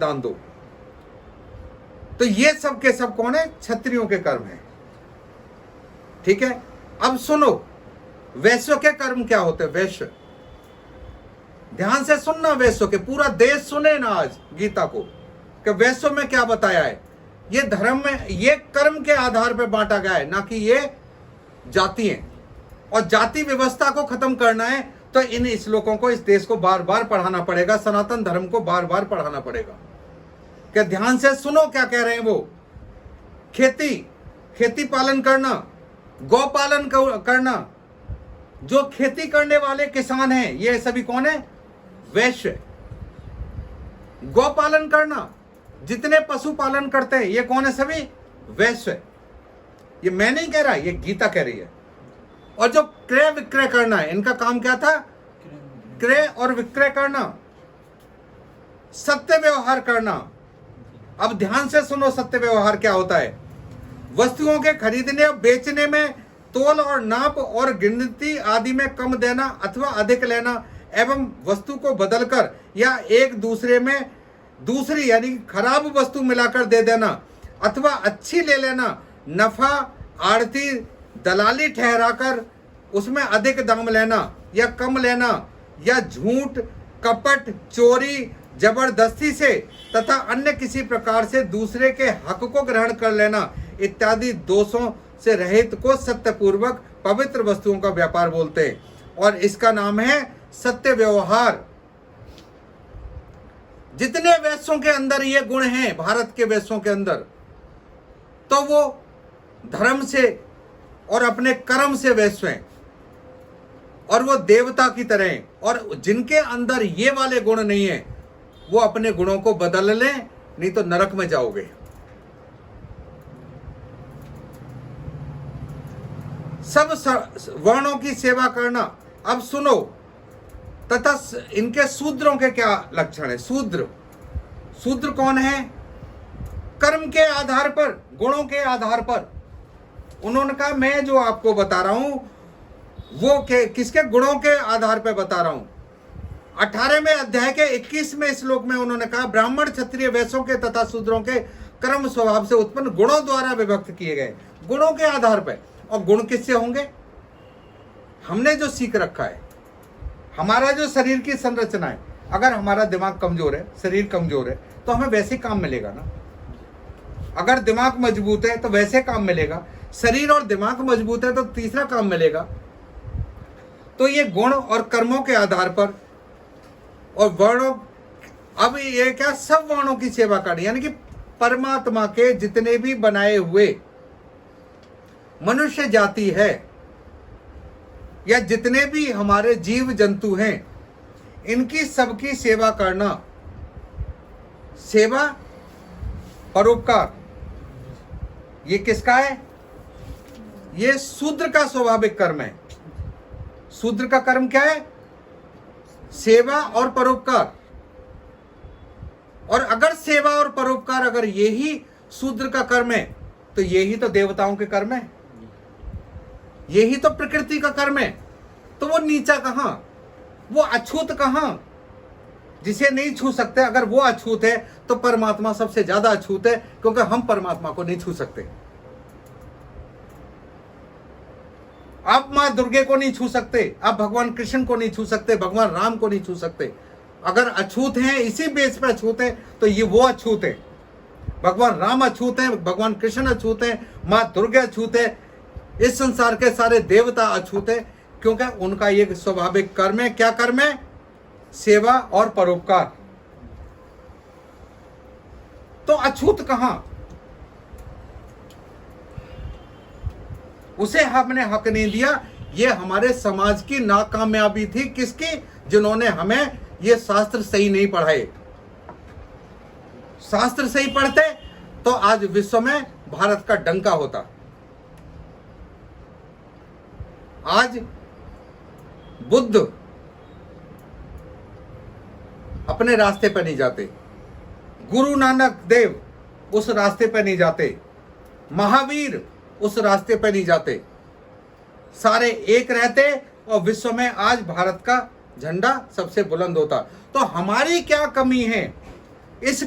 दान दो। तो ये सब के सब कौन है? क्षत्रियों के कर्म है। ठीक है, अब सुनो वैश्यों के कर्म क्या होते हैं। वैश्य, ध्यान से सुनना, वैश्यों के, पूरा देश सुने ना आज गीता को कि वैश्यों में क्या बताया है। ये धर्म में, ये कर्म के आधार पर बांटा गया है, ना कि ये जाति है। और जाति व्यवस्था को खत्म करना है तो इन श्लोकों को, इस देश को बार बार पढ़ाना पड़ेगा, सनातन धर्म को बार बार पढ़ाना पड़ेगा। क्या ध्यान से सुनो क्या कह रहे हैं वो। खेती पालन करना, गौ पालन करना, जो खेती करने वाले किसान हैं ये सभी कौन है? वैश्य। गौ पालन करना, जितने पशु पालन करते हैं ये कौन है? सभी वैश्य। ये मैं नहीं कह रहा, ये गीता कह रही है। और जो क्रय विक्रय करना है, इनका काम क्या था? क्रय और विक्रय करना, सत्य व्यवहार करना। अब ध्यान से सुनो, सत्य व्यवहार क्या होता है। वस्तुओं के खरीदने और बेचने में तोल और नाप और गिनती आदि में कम देना अथवा अधिक लेना, एवं वस्तु को बदलकर या एक दूसरे में दूसरी यानी खराब वस्तु मिलाकर दे देना अथवा अच्छी ले लेना, नफा आड़ती दलाली ठहराकर उसमें अधिक दाम लेना या कम लेना, या झूठ कपट चोरी जबरदस्ती से तथा अन्य किसी प्रकार से दूसरे के हक को ग्रहण कर लेना इत्यादि दोषों से रहित को सत्यपूर्वक पवित्र वस्तुओं का व्यापार बोलते हैं, और इसका नाम है सत्य व्यवहार। जितने वैश्यों के अंदर ये गुण हैं, भारत के वैश्यों के अंदर, तो वो धर्म से और अपने कर्म से वैश्य हैं, और वो देवता की तरह हैं। और जिनके अंदर ये वाले गुण नहीं है वो अपने गुणों को बदल लें, नहीं तो नरक में जाओगे। सब वर्णों की सेवा करना। अब सुनो, तथा इनके शूद्रों के क्या लक्षण है। शूद्र कौन है? कर्म के आधार पर, गुणों के आधार पर। उन्होंने कहा मैं जो आपको बता रहा हूं वो किसके गुणों के आधार पर बता रहा हूं। 18वें अध्याय के 21वें श्लोक में उन्होंने कहा ब्राह्मण क्षत्रिय वैश्यों के तथा शूद्रों के कर्म स्वभाव से उत्पन्न गुणों द्वारा विभक्त किए गए। गुणों के आधार पर। और गुण किससे होंगे? हमने जो सीख रखा है, हमारा जो शरीर की संरचना है, अगर हमारा दिमाग कमजोर है, शरीर कमजोर है, तो हमें वैसे काम मिलेगा ना। अगर दिमाग मजबूत है तो वैसे काम मिलेगा, शरीर और दिमाग मजबूत है तो तीसरा काम मिलेगा। तो ये गुण और कर्मों के आधार पर और वर्णों, अब ये क्या, सब वर्णों की सेवा करनी, यानी कि परमात्मा के जितने भी बनाए हुए मनुष्य जाति है या जितने भी हमारे जीव जंतु हैं, इनकी सबकी सेवा करना। सेवा परोपकार, ये किसका है? ये शूद्र का स्वाभाविक कर्म है। शूद्र का कर्म क्या है? सेवा और परोपकार। और अगर सेवा और परोपकार, अगर यही शूद्र का कर्म है, तो यही तो देवताओं के कर्म है, यही तो प्रकृति का कर्म है। तो वो नीचा कहां, वो अछूत कहां, जिसे नहीं छू सकते। अगर वो अछूत है तो परमात्मा सबसे ज्यादा अछूत है, क्योंकि हम परमात्मा को नहीं छू सकते। आप मां दुर्गे को नहीं छू सकते, आप भगवान कृष्ण को नहीं छू सकते, भगवान राम को नहीं छू सकते। अगर अछूत हैं, इसी बेस पर अछूत है, तो ये वो अछूत है। भगवान राम अछूत हैं, भगवान कृष्ण अछूत हैं, मां दुर्गा अछूत है, इस संसार के सारे देवता अछूत है, क्योंकि उनका ये स्वाभाविक कर्म है। क्या कर्म है? सेवा और परोपकार। तो अछूत कहां? उसे हमने हक नहीं दिया। ये हमारे समाज की नाकामयाबी थी। किसकी? जिन्होंने हमें ये शास्त्र सही नहीं पढ़ाए। शास्त्र सही पढ़ते तो आज विश्व में भारत का डंका होता। आज बुद्ध अपने रास्ते पर नहीं जाते, गुरु नानक देव उस रास्ते पर नहीं जाते, महावीर उस रास्ते पर नहीं जाते, सारे एक रहते और विश्व में आज भारत का झंडा सबसे बुलंद होता। तो हमारी क्या कमी है? इस